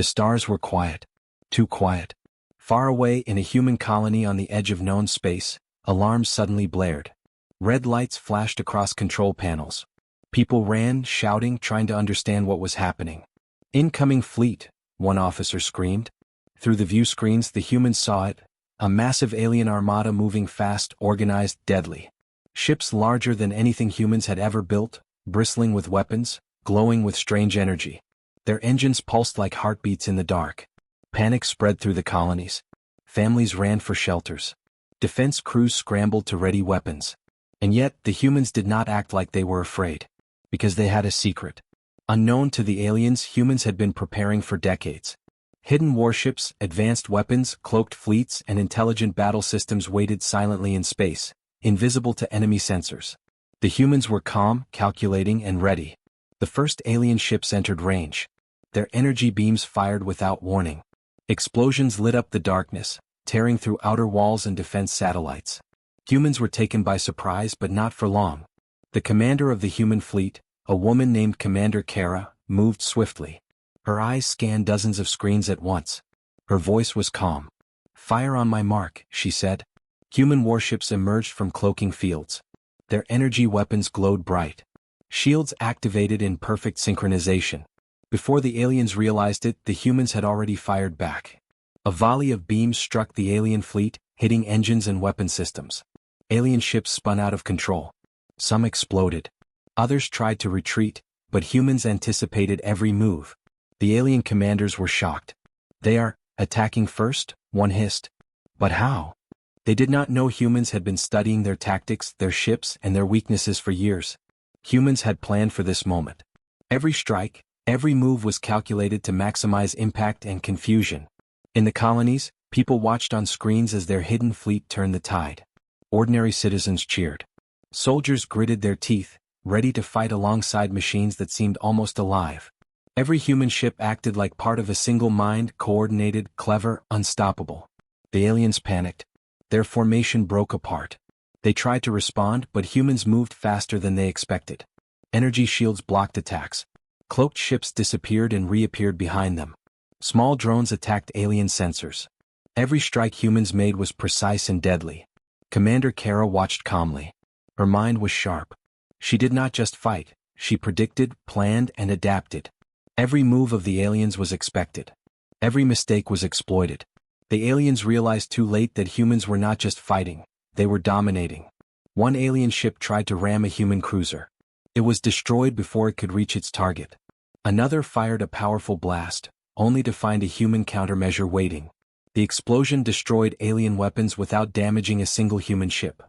The stars were quiet. Too quiet. Far away in a human colony on the edge of known space, alarms suddenly blared. Red lights flashed across control panels. People ran, shouting, trying to understand what was happening. "Incoming fleet," one officer screamed. Through the view screens the humans saw it, a massive alien armada moving fast, organized, deadly. Ships larger than anything humans had ever built, bristling with weapons, glowing with strange energy. Their engines pulsed like heartbeats in the dark. Panic spread through the colonies. Families ran for shelters. Defense crews scrambled to ready weapons. And yet, the humans did not act like they were afraid. Because they had a secret. Unknown to the aliens, humans had been preparing for decades. Hidden warships, advanced weapons, cloaked fleets, and intelligent battle systems waited silently in space, invisible to enemy sensors. The humans were calm, calculating, and ready. The first alien ships entered range. Their energy beams fired without warning. Explosions lit up the darkness, tearing through outer walls and defense satellites. Humans were taken by surprise, but not for long. The commander of the human fleet, a woman named Commander Kara, moved swiftly. Her eyes scanned dozens of screens at once. Her voice was calm. "Fire on my mark," she said. Human warships emerged from cloaking fields. Their energy weapons glowed bright. Shields activated in perfect synchronization. Before the aliens realized it, the humans had already fired back. A volley of beams struck the alien fleet, hitting engines and weapon systems. Alien ships spun out of control. Some exploded. Others tried to retreat, but humans anticipated every move. The alien commanders were shocked. "They are attacking first," one hissed. But how? They did not know humans had been studying their tactics, their ships, and their weaknesses for years. Humans had planned for this moment. Every strike, every move was calculated to maximize impact and confusion. In the colonies, people watched on screens as their hidden fleet turned the tide. Ordinary citizens cheered. Soldiers gritted their teeth, ready to fight alongside machines that seemed almost alive. Every human ship acted like part of a single mind, coordinated, clever, unstoppable. The aliens panicked. Their formation broke apart. They tried to respond, but humans moved faster than they expected. Energy shields blocked attacks. Cloaked ships disappeared and reappeared behind them. Small drones attacked alien sensors. Every strike humans made was precise and deadly. Commander Kara watched calmly. Her mind was sharp. She did not just fight, she predicted, planned, and adapted. Every move of the aliens was expected. Every mistake was exploited. The aliens realized too late that humans were not just fighting, they were dominating. One alien ship tried to ram a human cruiser. It was destroyed before it could reach its target. Another fired a powerful blast, only to find a human countermeasure waiting. The explosion destroyed alien weapons without damaging a single human ship.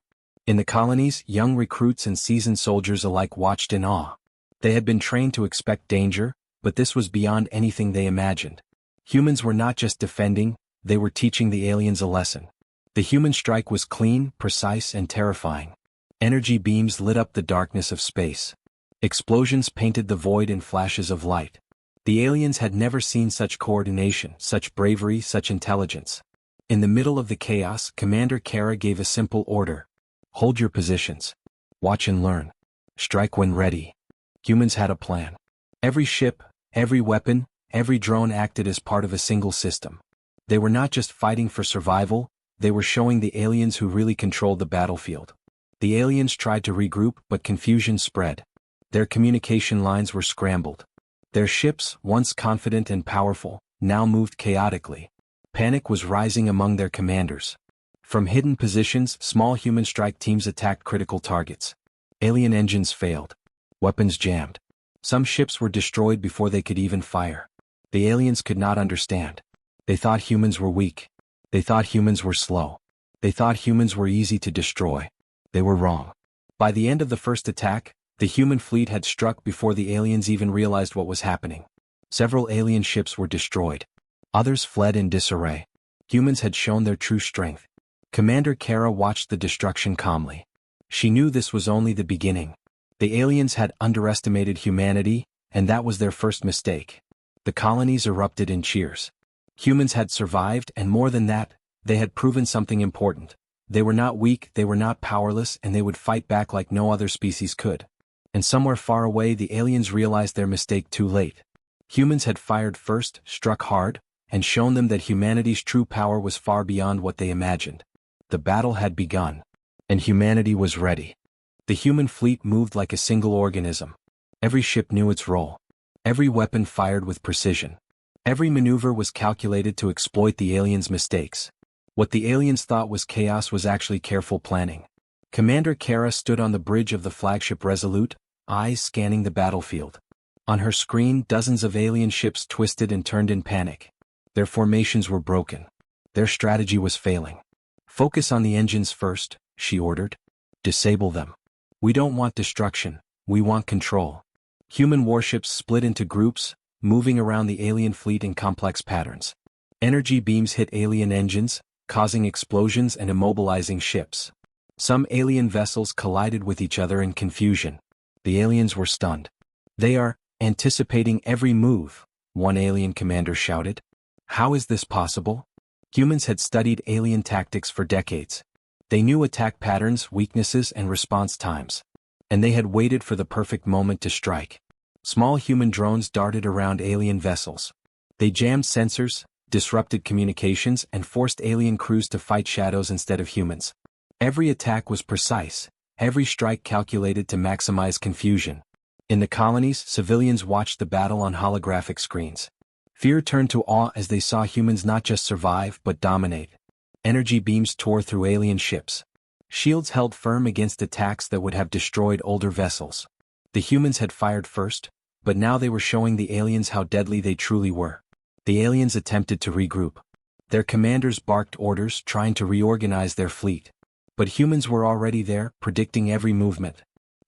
In the colonies, young recruits and seasoned soldiers alike watched in awe. They had been trained to expect danger, but this was beyond anything they imagined. Humans were not just defending, they were teaching the aliens a lesson. The human strike was clean, precise, and terrifying. Energy beams lit up the darkness of space. Explosions painted the void in flashes of light. The aliens had never seen such coordination, such bravery, such intelligence. In the middle of the chaos, Commander Kara gave a simple order. "Hold your positions. Watch and learn. Strike when ready." Humans had a plan. Every ship, every weapon, every drone acted as part of a single system. They were not just fighting for survival, they were showing the aliens who really controlled the battlefield. The aliens tried to regroup, but confusion spread. Their communication lines were scrambled. Their ships, once confident and powerful, now moved chaotically. Panic was rising among their commanders. From hidden positions, small human strike teams attacked critical targets. Alien engines failed. Weapons jammed. Some ships were destroyed before they could even fire. The aliens could not understand. They thought humans were weak. They thought humans were slow. They thought humans were easy to destroy. They were wrong. By the end of the first attack, the human fleet had struck before the aliens even realized what was happening. Several alien ships were destroyed. Others fled in disarray. Humans had shown their true strength. Commander Kara watched the destruction calmly. She knew this was only the beginning. The aliens had underestimated humanity, and that was their first mistake. The colonies erupted in cheers. Humans had survived, and more than that, they had proven something important. They were not weak, they were not powerless, and they would fight back like no other species could. And somewhere far away the aliens realized their mistake too late. Humans had fired first, struck hard, and shown them that humanity's true power was far beyond what they imagined. The battle had begun, and humanity was ready. The human fleet moved like a single organism. Every ship knew its role. Every weapon fired with precision. Every maneuver was calculated to exploit the aliens' mistakes. What the aliens thought was chaos was actually careful planning. Commander Kara stood on the bridge of the flagship Resolute, eyes scanning the battlefield. On her screen, dozens of alien ships twisted and turned in panic. Their formations were broken. Their strategy was failing. "Focus on the engines first," she ordered. "Disable them. We don't want destruction, we want control." Human warships split into groups, moving around the alien fleet in complex patterns. Energy beams hit alien engines, causing explosions and immobilizing ships. Some alien vessels collided with each other in confusion. The aliens were stunned. "They are anticipating every move," one alien commander shouted. "How is this possible?" Humans had studied alien tactics for decades. They knew attack patterns, weaknesses, and response times. And they had waited for the perfect moment to strike. Small human drones darted around alien vessels. They jammed sensors, disrupted communications, and forced alien crews to fight shadows instead of humans. Every attack was precise, every strike calculated to maximize confusion. In the colonies, civilians watched the battle on holographic screens. Fear turned to awe as they saw humans not just survive but dominate. Energy beams tore through alien ships. Shields held firm against attacks that would have destroyed older vessels. The humans had fired first, but now they were showing the aliens how deadly they truly were. The aliens attempted to regroup. Their commanders barked orders, trying to reorganize their fleet. But humans were already there, predicting every movement.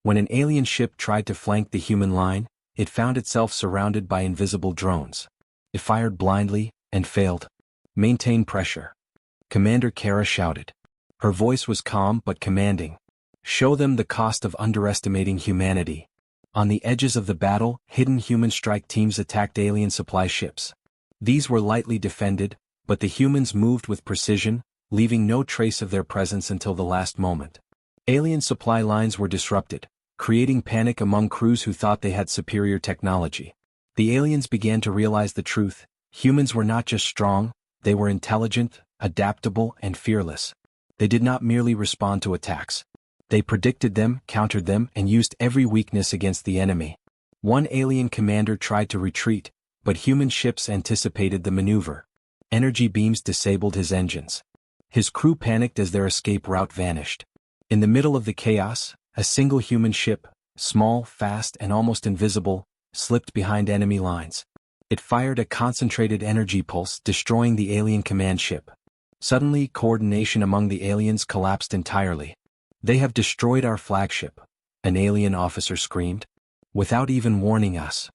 When an alien ship tried to flank the human line, it found itself surrounded by invisible drones. It fired blindly, and failed. "Maintain pressure," Commander Kara shouted. Her voice was calm but commanding. "Show them the cost of underestimating humanity." On the edges of the battle, hidden human strike teams attacked alien supply ships. These were lightly defended, but the humans moved with precision, leaving no trace of their presence until the last moment. Alien supply lines were disrupted, creating panic among crews who thought they had superior technology. The aliens began to realize the truth: humans were not just strong, they were intelligent, adaptable, and fearless. They did not merely respond to attacks. They predicted them, countered them, and used every weakness against the enemy. One alien commander tried to retreat, but human ships anticipated the maneuver. Energy beams disabled his engines. His crew panicked as their escape route vanished. In the middle of the chaos, a single human ship, small, fast, and almost invisible, slipped behind enemy lines. It fired a concentrated energy pulse, destroying the alien command ship. Suddenly, coordination among the aliens collapsed entirely. "They have destroyed our flagship," an alien officer screamed. "Without even warning us."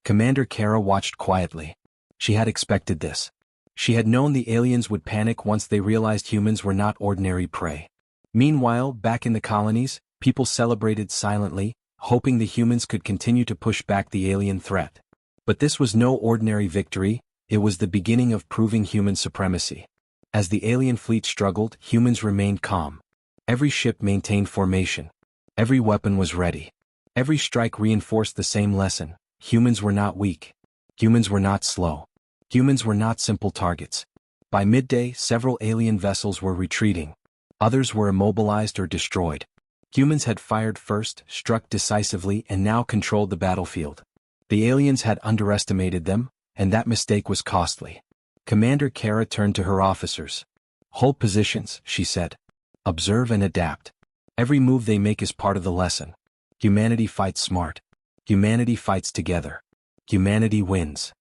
Commander Kara watched quietly. She had expected this. She had known the aliens would panic once they realized humans were not ordinary prey. Meanwhile, back in the colonies, people celebrated silently, hoping the humans could continue to push back the alien threat. But this was no ordinary victory, it was the beginning of proving human supremacy. As the alien fleet struggled, humans remained calm. Every ship maintained formation. Every weapon was ready. Every strike reinforced the same lesson: humans were not weak. Humans were not slow. Humans were not simple targets. By midday, several alien vessels were retreating. Others were immobilized or destroyed. Humans had fired first, struck decisively, and now controlled the battlefield. The aliens had underestimated them, and that mistake was costly. Commander Kara turned to her officers. "Hold positions," she said. "Observe and adapt. Every move they make is part of the lesson. Humanity fights smart. Humanity fights together. Humanity wins."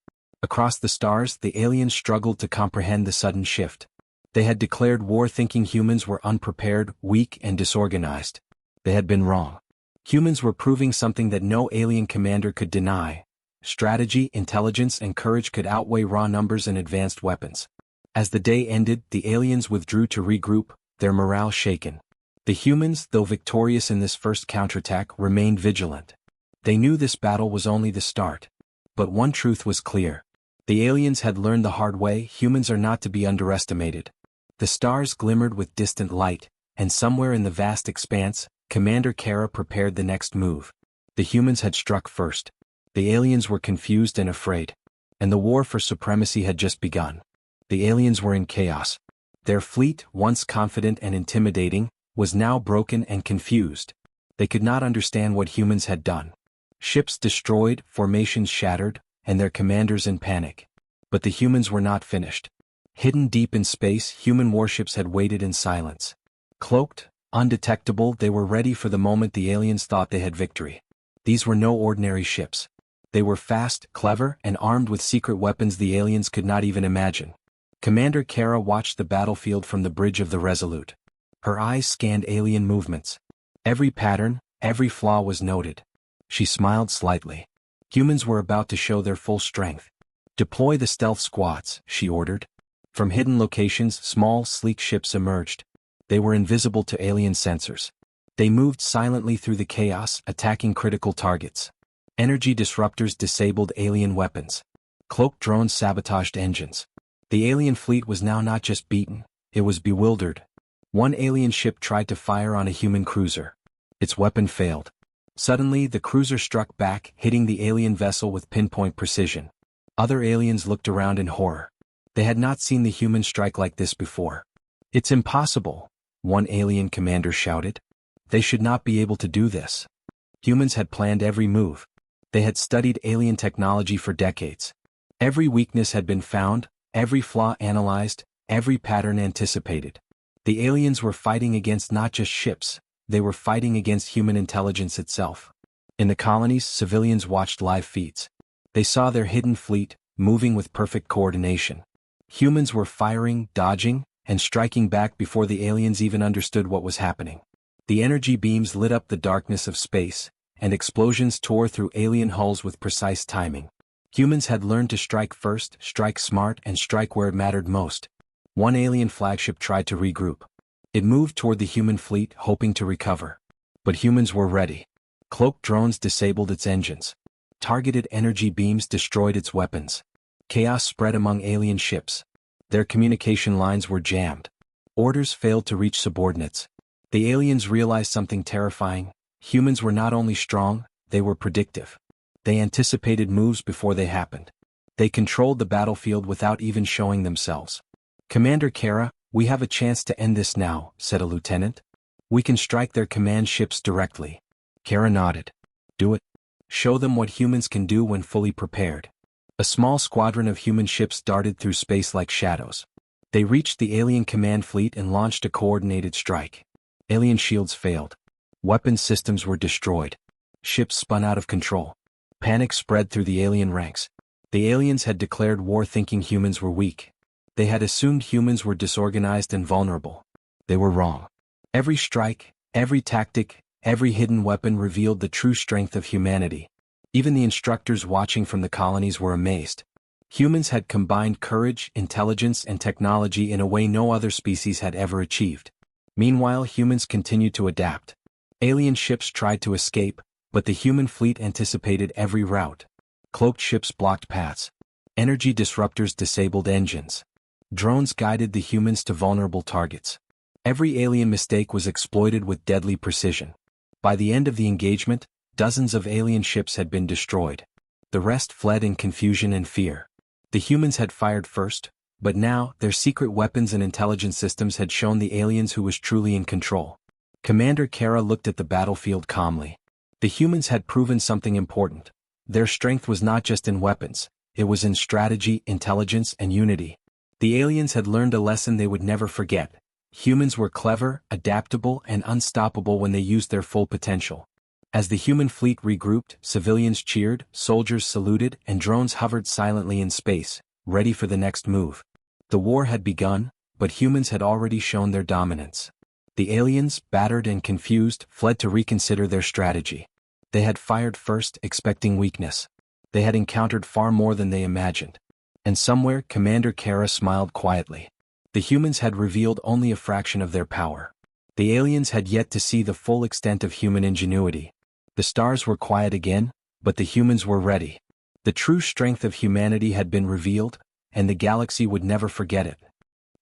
Across the stars, the aliens struggled to comprehend the sudden shift. They had declared war thinking humans were unprepared, weak, and disorganized. They had been wrong. Humans were proving something that no alien commander could deny: strategy, intelligence, and courage could outweigh raw numbers and advanced weapons. As the day ended, the aliens withdrew to regroup, their morale shaken. The humans, though victorious in this first counterattack, remained vigilant. They knew this battle was only the start. But one truth was clear. The aliens had learned the hard way: humans are not to be underestimated. The stars glimmered with distant light, and somewhere in the vast expanse, Commander Kara prepared the next move. The humans had struck first. The aliens were confused and afraid. And the war for supremacy had just begun. The aliens were in chaos. Their fleet, once confident and intimidating, was now broken and confused. They could not understand what humans had done. Ships destroyed, formations shattered, and their commanders in panic. But the humans were not finished. Hidden deep in space, human warships had waited in silence. Cloaked, undetectable, they were ready for the moment the aliens thought they had victory. These were no ordinary ships. They were fast, clever, and armed with secret weapons the aliens could not even imagine. Commander Kara watched the battlefield from the bridge of the Resolute. Her eyes scanned alien movements. Every pattern, every flaw was noted. She smiled slightly. Humans were about to show their full strength. Deploy the stealth squads, she ordered. From hidden locations, small, sleek ships emerged. They were invisible to alien sensors. They moved silently through the chaos, attacking critical targets. Energy disruptors disabled alien weapons. Cloaked drones sabotaged engines. The alien fleet was now not just beaten, it was bewildered. One alien ship tried to fire on a human cruiser. Its weapon failed. Suddenly, the cruiser struck back, hitting the alien vessel with pinpoint precision. Other aliens looked around in horror. They had not seen the human strike like this before. "It's impossible," one alien commander shouted. "They should not be able to do this." Humans had planned every move. They had studied alien technology for decades. Every weakness had been found, every flaw analyzed, every pattern anticipated. The aliens were fighting against not just ships, they were fighting against human intelligence itself. In the colonies, civilians watched live feeds. They saw their hidden fleet, moving with perfect coordination. Humans were firing, dodging, and striking back before the aliens even understood what was happening. The energy beams lit up the darkness of space, and explosions tore through alien hulls with precise timing. Humans had learned to strike first, strike smart, and strike where it mattered most. One alien flagship tried to regroup. It moved toward the human fleet, hoping to recover. But humans were ready. Cloaked drones disabled its engines. Targeted energy beams destroyed its weapons. Chaos spread among alien ships. Their communication lines were jammed. Orders failed to reach subordinates. The aliens realized something terrifying. Humans were not only strong, they were predictive. They anticipated moves before they happened. They controlled the battlefield without even showing themselves. "Commander Kara, we have a chance to end this now," said a lieutenant. "We can strike their command ships directly." Kara nodded. "Do it. Show them what humans can do when fully prepared." A small squadron of human ships darted through space like shadows. They reached the alien command fleet and launched a coordinated strike. Alien shields failed. Weapons systems were destroyed. Ships spun out of control. Panic spread through the alien ranks. The aliens had declared war thinking humans were weak. They had assumed humans were disorganized and vulnerable. They were wrong. Every strike, every tactic, every hidden weapon revealed the true strength of humanity. Even the instructors watching from the colonies were amazed. Humans had combined courage, intelligence, and technology in a way no other species had ever achieved. Meanwhile, humans continued to adapt. Alien ships tried to escape, but the human fleet anticipated every route. Cloaked ships blocked paths. Energy disruptors disabled engines. Drones guided the humans to vulnerable targets. Every alien mistake was exploited with deadly precision. By the end of the engagement, dozens of alien ships had been destroyed. The rest fled in confusion and fear. The humans had fired first, but now, their secret weapons and intelligence systems had shown the aliens who was truly in control. Commander Kara looked at the battlefield calmly. The humans had proven something important. Their strength was not just in weapons, it was in strategy, intelligence, and unity. The aliens had learned a lesson they would never forget. Humans were clever, adaptable, and unstoppable when they used their full potential. As the human fleet regrouped, civilians cheered, soldiers saluted, and drones hovered silently in space, ready for the next move. The war had begun, but humans had already shown their dominance. The aliens, battered and confused, fled to reconsider their strategy. They had fired first, expecting weakness. They had encountered far more than they imagined. And somewhere, Commander Kara smiled quietly. The humans had revealed only a fraction of their power. The aliens had yet to see the full extent of human ingenuity. The stars were quiet again, but the humans were ready. The true strength of humanity had been revealed, and the galaxy would never forget it.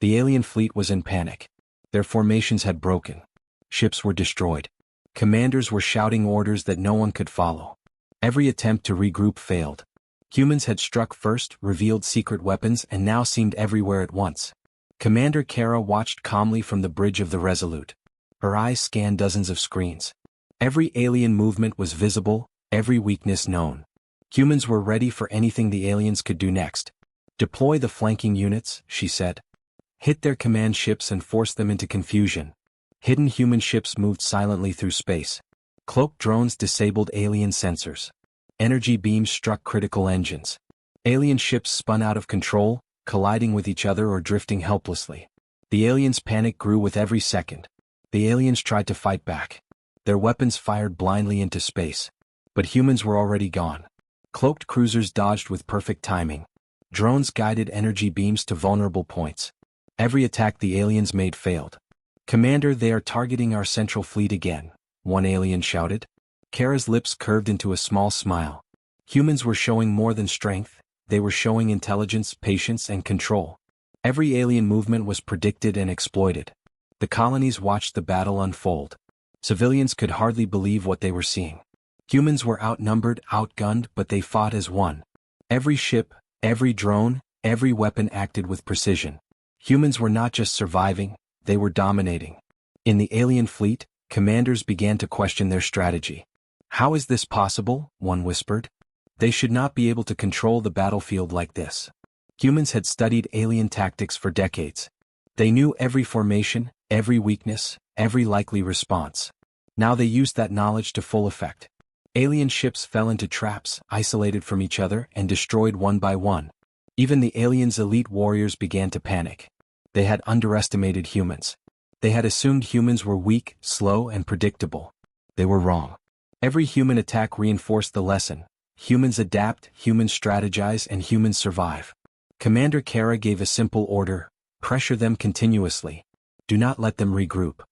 The alien fleet was in panic. Their formations had broken. Ships were destroyed. Commanders were shouting orders that no one could follow. Every attempt to regroup failed. Humans had struck first, revealed secret weapons, and now seemed everywhere at once. Commander Kara watched calmly from the bridge of the Resolute. Her eyes scanned dozens of screens. Every alien movement was visible, every weakness known. Humans were ready for anything the aliens could do next. "Deploy the flanking units," she said. "Hit their command ships and force them into confusion." Hidden human ships moved silently through space. Cloaked drones disabled alien sensors. Energy beams struck critical engines. Alien ships spun out of control, colliding with each other or drifting helplessly. The aliens' panic grew with every second. The aliens tried to fight back. Their weapons fired blindly into space. But humans were already gone. Cloaked cruisers dodged with perfect timing. Drones guided energy beams to vulnerable points. Every attack the aliens made failed. "Commander, they are targeting our central fleet again," one alien shouted. Kara's lips curved into a small smile. Humans were showing more than strength, they were showing intelligence, patience, and control. Every alien movement was predicted and exploited. The colonies watched the battle unfold. Civilians could hardly believe what they were seeing. Humans were outnumbered, outgunned, but they fought as one. Every ship, every drone, every weapon acted with precision. Humans were not just surviving, they were dominating. In the alien fleet, commanders began to question their strategy. "How is this possible?" one whispered. "They should not be able to control the battlefield like this." Humans had studied alien tactics for decades. They knew every formation, every weakness, every likely response. Now they used that knowledge to full effect. Alien ships fell into traps, isolated from each other, and destroyed one by one. Even the aliens' elite warriors began to panic. They had underestimated humans. They had assumed humans were weak, slow, and predictable. They were wrong. Every human attack reinforced the lesson. Humans adapt, humans strategize, and humans survive. Commander Kara gave a simple order: pressure them continuously. Do not let them regroup.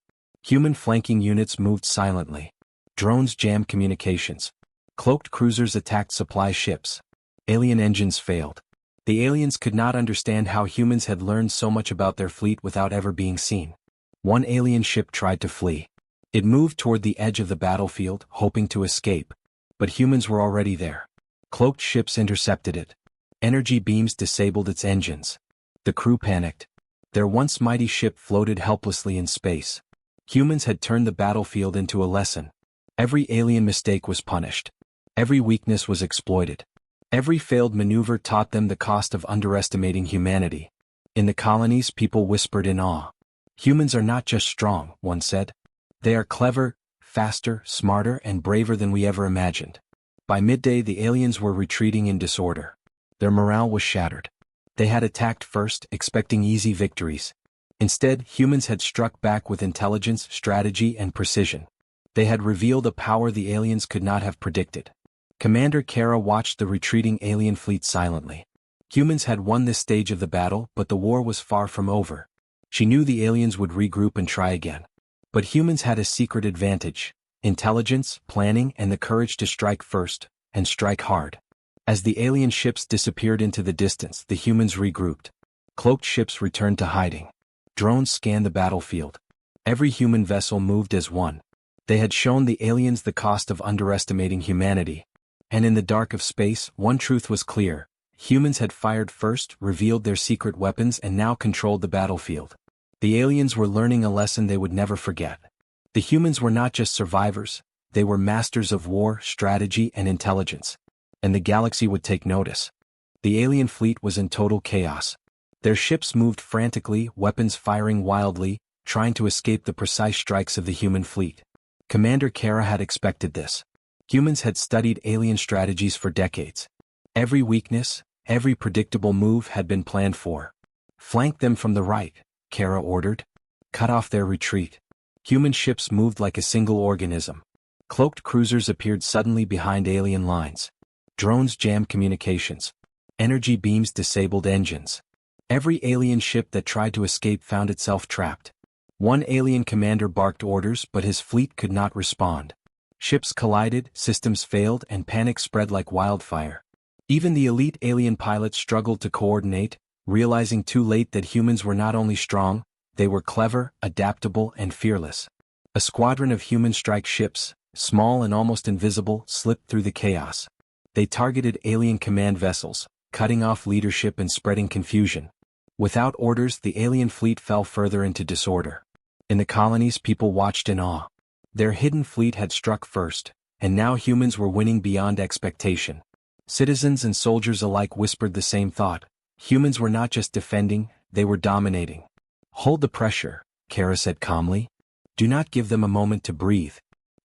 Human flanking units moved silently. Drones jammed communications. Cloaked cruisers attacked supply ships. Alien engines failed. The aliens could not understand how humans had learned so much about their fleet without ever being seen. One alien ship tried to flee. It moved toward the edge of the battlefield, hoping to escape. But humans were already there. Cloaked ships intercepted it. Energy beams disabled its engines. The crew panicked. Their once mighty ship floated helplessly in space. Humans had turned the battlefield into a lesson. Every alien mistake was punished. Every weakness was exploited. Every failed maneuver taught them the cost of underestimating humanity. In the colonies, people whispered in awe. "Humans are not just strong," one said. "They are clever, faster, smarter, and braver than we ever imagined." By midday, the aliens were retreating in disorder. Their morale was shattered. They had attacked first, expecting easy victories. Instead, humans had struck back with intelligence, strategy, and precision. They had revealed a power the aliens could not have predicted. Commander Kara watched the retreating alien fleet silently. Humans had won this stage of the battle, but the war was far from over. She knew the aliens would regroup and try again. But humans had a secret advantage: intelligence, planning, and the courage to strike first, and strike hard. As the alien ships disappeared into the distance, the humans regrouped. Cloaked ships returned to hiding. Drones scanned the battlefield. Every human vessel moved as one. They had shown the aliens the cost of underestimating humanity. And in the dark of space, one truth was clear: humans had fired first, revealed their secret weapons, and now controlled the battlefield. The aliens were learning a lesson they would never forget. The humans were not just survivors, they were masters of war, strategy, and intelligence. And the galaxy would take notice. The alien fleet was in total chaos. Their ships moved frantically, weapons firing wildly, trying to escape the precise strikes of the human fleet. Commander Kara had expected this. Humans had studied alien strategies for decades. Every weakness, every predictable move had been planned for. "Flank them from the right," Kara ordered. "Cut off their retreat." Human ships moved like a single organism. Cloaked cruisers appeared suddenly behind alien lines. Drones jammed communications. Energy beams disabled engines. Every alien ship that tried to escape found itself trapped. One alien commander barked orders, but his fleet could not respond. Ships collided, systems failed, and panic spread like wildfire. Even the elite alien pilots struggled to coordinate, realizing too late that humans were not only strong, they were clever, adaptable, and fearless. A squadron of human strike ships, small and almost invisible, slipped through the chaos. They targeted alien command vessels, cutting off leadership and spreading confusion. Without orders, the alien fleet fell further into disorder. In the colonies, people watched in awe. Their hidden fleet had struck first, and now humans were winning beyond expectation. Citizens and soldiers alike whispered the same thought. Humans were not just defending, they were dominating. "Hold the pressure," Kara said calmly. "Do not give them a moment to breathe."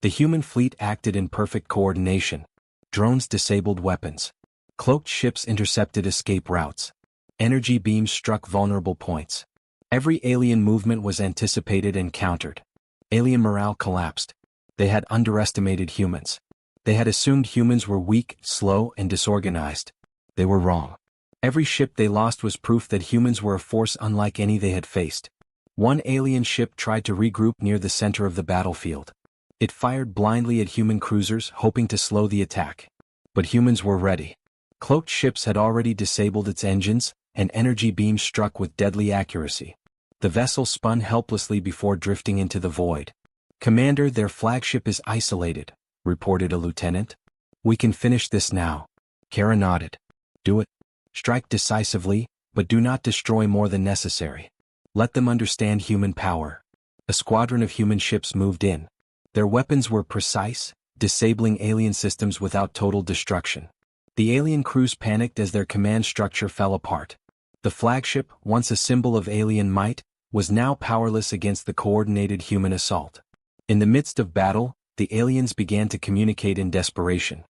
The human fleet acted in perfect coordination. Drones disabled weapons. Cloaked ships intercepted escape routes. Energy beams struck vulnerable points. Every alien movement was anticipated and countered. Alien morale collapsed. They had underestimated humans. They had assumed humans were weak, slow, and disorganized. They were wrong. Every ship they lost was proof that humans were a force unlike any they had faced. One alien ship tried to regroup near the center of the battlefield. It fired blindly at human cruisers, hoping to slow the attack. But humans were ready. Cloaked ships had already disabled its engines, and energy beams struck with deadly accuracy. The vessel spun helplessly before drifting into the void. "Commander, their flagship is isolated," reported a lieutenant. "We can finish this now." Kara nodded. "Do it. Strike decisively, but do not destroy more than necessary. Let them understand human power." A squadron of human ships moved in. Their weapons were precise, disabling alien systems without total destruction. The alien crews panicked as their command structure fell apart. The flagship, once a symbol of alien might, was now powerless against the coordinated human assault. In the midst of battle, the aliens began to communicate in desperation.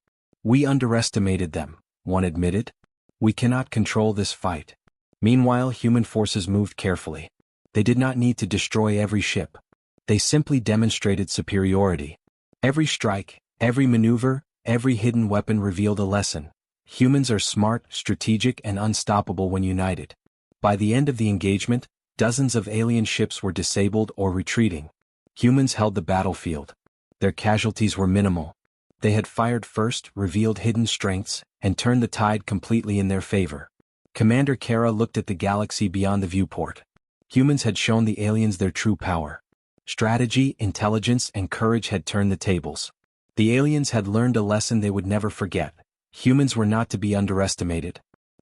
"We underestimated them," one admitted. "We cannot control this fight." Meanwhile, human forces moved carefully. They did not need to destroy every ship. They simply demonstrated superiority. Every strike, every maneuver, every hidden weapon revealed a lesson. Humans are smart, strategic, and unstoppable when united. By the end of the engagement, dozens of alien ships were disabled or retreating. Humans held the battlefield. Their casualties were minimal. They had fired first, revealed hidden strengths, and turned the tide completely in their favor. Commander Kara looked at the galaxy beyond the viewport. Humans had shown the aliens their true power. Strategy, intelligence, and courage had turned the tables. The aliens had learned a lesson they would never forget. Humans were not to be underestimated.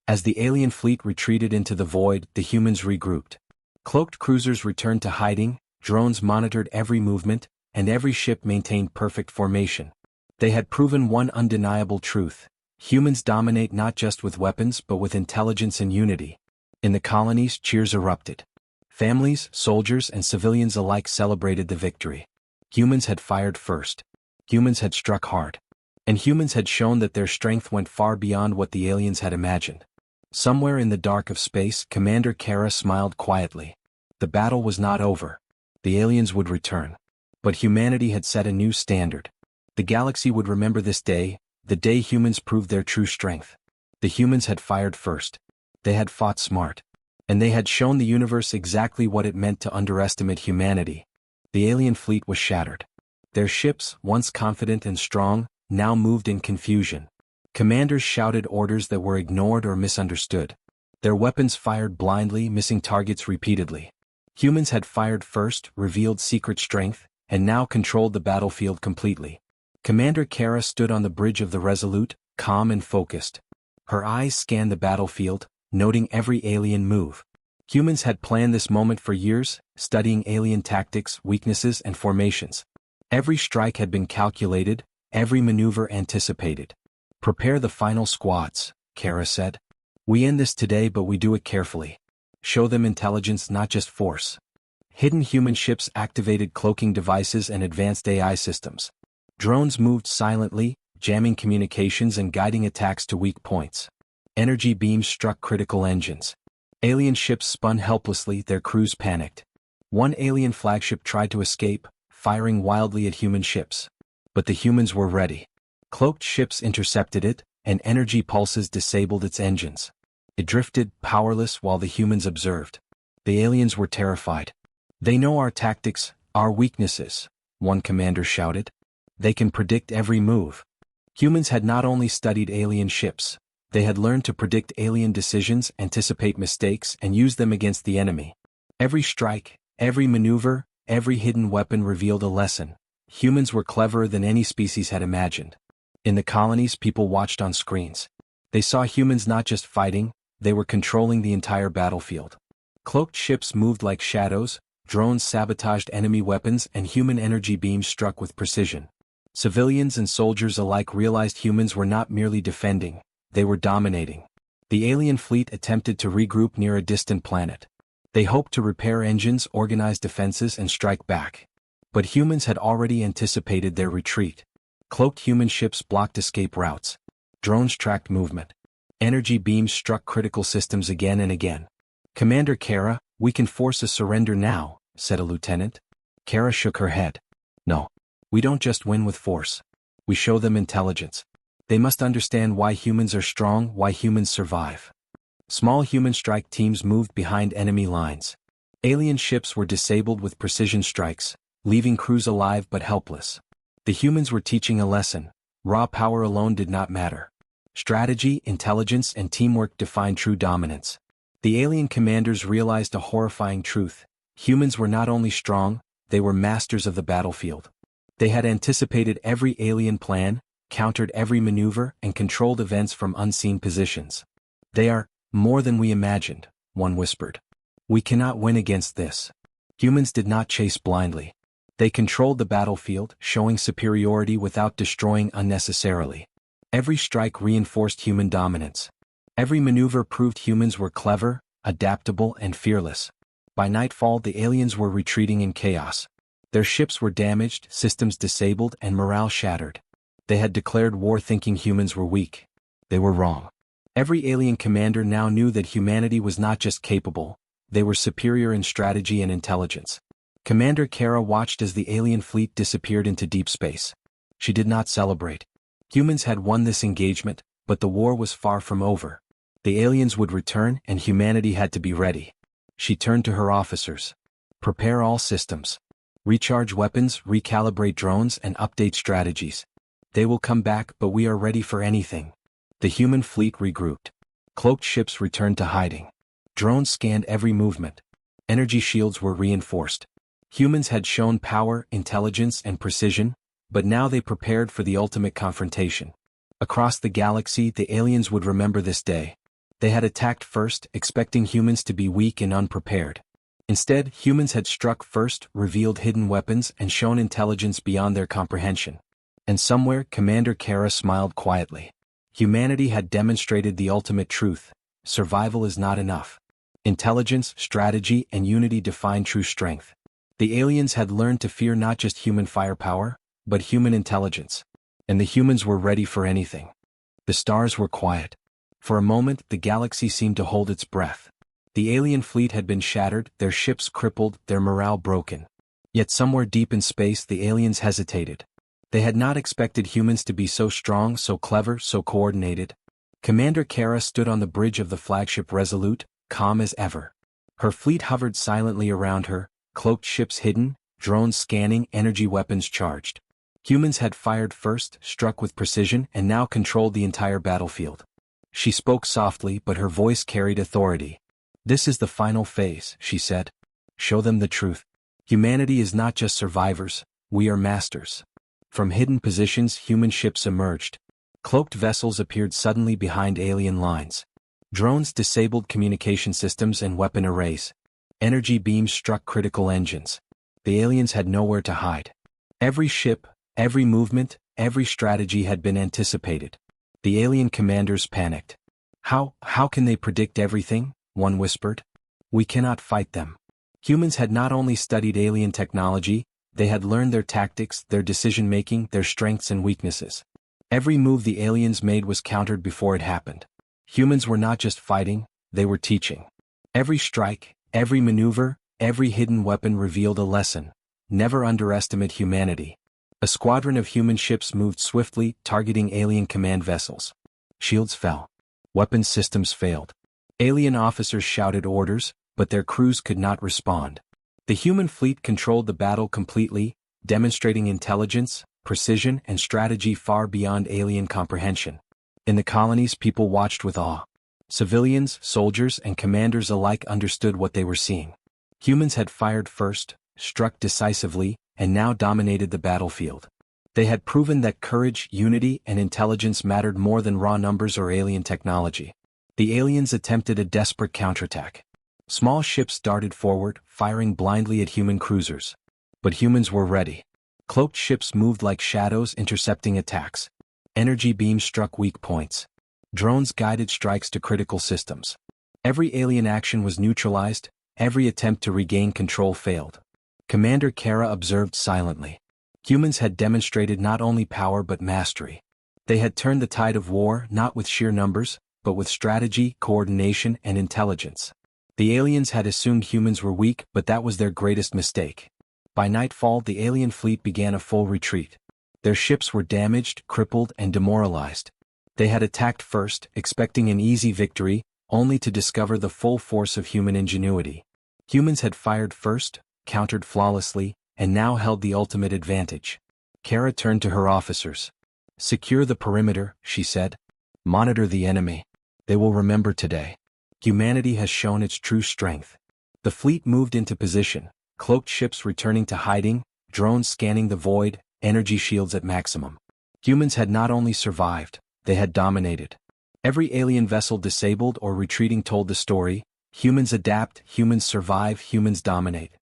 As the alien fleet retreated into the void, the humans regrouped. Cloaked cruisers returned to hiding, drones monitored every movement, and every ship maintained perfect formation. They had proven one undeniable truth: humans dominate not just with weapons but with intelligence and unity. In the colonies, cheers erupted. Families, soldiers, and civilians alike celebrated the victory. Humans had fired first. Humans had struck hard. And humans had shown that their strength went far beyond what the aliens had imagined. Somewhere in the dark of space, Commander Kara smiled quietly. The battle was not over. The aliens would return. But humanity had set a new standard. The galaxy would remember this day, the day humans proved their true strength. The humans had fired first. They had fought smart. And they had shown the universe exactly what it meant to underestimate humanity. The alien fleet was shattered. Their ships, once confident and strong, now moved in confusion. Commanders shouted orders that were ignored or misunderstood. Their weapons fired blindly, missing targets repeatedly. Humans had fired first, revealed secret strength, and now controlled the battlefield completely. Commander Kara stood on the bridge of the Resolute, calm and focused. Her eyes scanned the battlefield, noting every alien move. Humans had planned this moment for years, studying alien tactics, weaknesses, and formations. Every strike had been calculated, every maneuver anticipated. "Prepare the final squads," Kara said. "We end this today, but we do it carefully. Show them intelligence, not just force." Hidden human ships activated cloaking devices and advanced AI systems. Drones moved silently, jamming communications and guiding attacks to weak points. Energy beams struck critical engines. Alien ships spun helplessly, their crews panicked. One alien flagship tried to escape, firing wildly at human ships. But the humans were ready. Cloaked ships intercepted it, and energy pulses disabled its engines. It drifted, powerless, while the humans observed. The aliens were terrified. "They know our tactics, our weaknesses," one commander shouted. "They can predict every move." Humans had not only studied alien ships, they had learned to predict alien decisions, anticipate mistakes, and use them against the enemy. Every strike, every maneuver, every hidden weapon revealed a lesson. humans were cleverer than any species had imagined. In the colonies, people watched on screens. They saw humans not just fighting, they were controlling the entire battlefield. Cloaked ships moved like shadows, drones sabotaged enemy weapons, and human energy beams struck with precision. Civilians and soldiers alike realized humans were not merely defending, they were dominating. The alien fleet attempted to regroup near a distant planet. They hoped to repair engines, organize defenses, and strike back. But humans had already anticipated their retreat. Cloaked human ships blocked escape routes. Drones tracked movement. Energy beams struck critical systems again and again. "Commander Kara, we can force a surrender now," said a lieutenant. Kara shook her head. "No. We don't just win with force. We show them intelligence. They must understand why humans are strong, why humans survive." Small human strike teams moved behind enemy lines. Alien ships were disabled with precision strikes, leaving crews alive but helpless. The humans were teaching a lesson. Raw power alone did not matter. Strategy, intelligence, and teamwork defined true dominance. The alien commanders realized a horrifying truth. Humans were not only strong, they were masters of the battlefield. They had anticipated every alien plan, countered every maneuver, and controlled events from unseen positions. "They are more than we imagined," one whispered. "We cannot win against this." Humans did not chase blindly. They controlled the battlefield, showing superiority without destroying unnecessarily. Every strike reinforced human dominance. Every maneuver proved humans were clever, adaptable, and fearless. By nightfall, the aliens were retreating in chaos. Their ships were damaged, systems disabled, and morale shattered. They had declared war thinking humans were weak. They were wrong. Every alien commander now knew that humanity was not just capable, they were superior in strategy and intelligence. Commander Kara watched as the alien fleet disappeared into deep space. She did not celebrate. Humans had won this engagement, but the war was far from over. The aliens would return and humanity had to be ready. She turned to her officers. "Prepare all systems. Recharge weapons, recalibrate drones, and update strategies. They will come back, but we are ready for anything." The human fleet regrouped. Cloaked ships returned to hiding. Drones scanned every movement. Energy shields were reinforced. Humans had shown power, intelligence, and precision, but now they prepared for the ultimate confrontation. Across the galaxy, the aliens would remember this day. They had attacked first, expecting humans to be weak and unprepared. Instead, humans had struck first, revealed hidden weapons, and shown intelligence beyond their comprehension. And somewhere, Commander Kara smiled quietly. Humanity had demonstrated the ultimate truth. Survival is not enough. Intelligence, strategy, and unity define true strength. The aliens had learned to fear not just human firepower, but human intelligence. And the humans were ready for anything. The stars were quiet. For a moment, the galaxy seemed to hold its breath. The alien fleet had been shattered, their ships crippled, their morale broken. Yet somewhere deep in space, the aliens hesitated. They had not expected humans to be so strong, so clever, so coordinated. Commander Kara stood on the bridge of the flagship Resolute, calm as ever. Her fleet hovered silently around her, cloaked ships hidden, drones scanning, energy weapons charged. Humans had fired first, struck with precision, and now controlled the entire battlefield. She spoke softly, but her voice carried authority. "This is the final phase," she said. "Show them the truth. Humanity is not just survivors, we are masters." From hidden positions, human ships emerged. Cloaked vessels appeared suddenly behind alien lines. Drones disabled communication systems and weapon arrays. Energy beams struck critical engines. The aliens had nowhere to hide. Every ship, every movement, every strategy had been anticipated. The alien commanders panicked. How can they predict everything?" one whispered. "We cannot fight them." Humans had not only studied alien technology, they had learned their tactics, their decision-making, their strengths and weaknesses. Every move the aliens made was countered before it happened. Humans were not just fighting, they were teaching. Every strike, every maneuver, every hidden weapon revealed a lesson. Never underestimate humanity. A squadron of human ships moved swiftly, targeting alien command vessels. Shields fell. Weapons systems failed. Alien officers shouted orders, but their crews could not respond. The human fleet controlled the battle completely, demonstrating intelligence, precision, and strategy far beyond alien comprehension. In the colonies, people watched with awe. Civilians, soldiers, and commanders alike understood what they were seeing. Humans had fired first, struck decisively, and now dominated the battlefield. They had proven that courage, unity, and intelligence mattered more than raw numbers or alien technology. The aliens attempted a desperate counterattack. Small ships darted forward, firing blindly at human cruisers. But humans were ready. Cloaked ships moved like shadows, intercepting attacks. Energy beams struck weak points. Drones guided strikes to critical systems. Every alien action was neutralized, every attempt to regain control failed. Commander Kara observed silently. Humans had demonstrated not only power but mastery. They had turned the tide of war not with sheer numbers, but with strategy, coordination, and intelligence. The aliens had assumed humans were weak, but that was their greatest mistake. By nightfall, the alien fleet began a full retreat. Their ships were damaged, crippled, and demoralized. They had attacked first, expecting an easy victory, only to discover the full force of human ingenuity. Humans had fired first, countered flawlessly, and now held the ultimate advantage. Kara turned to her officers. "Secure the perimeter," she said. "Monitor the enemy. They will remember today. Humanity has shown its true strength." The fleet moved into position, cloaked ships returning to hiding, drones scanning the void, energy shields at maximum. Humans had not only survived, they had dominated. Every alien vessel disabled or retreating told the story: humans adapt, humans survive, humans dominate.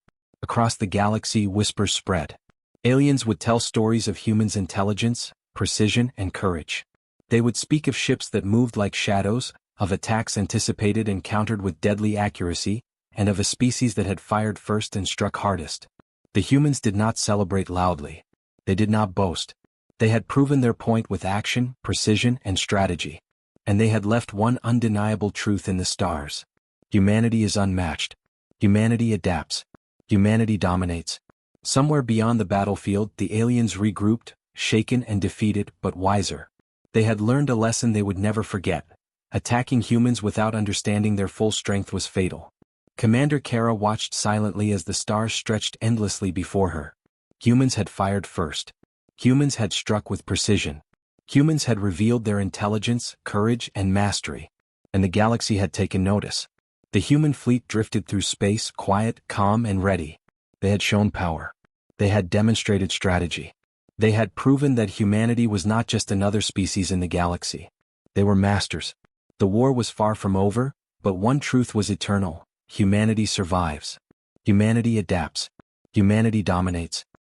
Across the galaxy, whispers spread. Aliens would tell stories of humans' intelligence, precision, and courage. They would speak of ships that moved like shadows, of attacks anticipated and countered with deadly accuracy, and of a species that had fired first and struck hardest. The humans did not celebrate loudly. They did not boast. They had proven their point with action, precision, and strategy. And they had left one undeniable truth in the stars. Humanity is unmatched. Humanity adapts. Humanity dominates. Somewhere beyond the battlefield, the aliens regrouped, shaken and defeated, but wiser. They had learned a lesson they would never forget. Attacking humans without understanding their full strength was fatal. Commander Kara watched silently as the stars stretched endlessly before her. Humans had fired first. Humans had struck with precision. Humans had revealed their intelligence, courage, and mastery. And the galaxy had taken notice. The human fleet drifted through space, quiet, calm, and ready. They had shown power. They had demonstrated strategy. They had proven that humanity was not just another species in the galaxy. They were masters. The war was far from over, but one truth was eternal: humanity survives. Humanity adapts. Humanity dominates.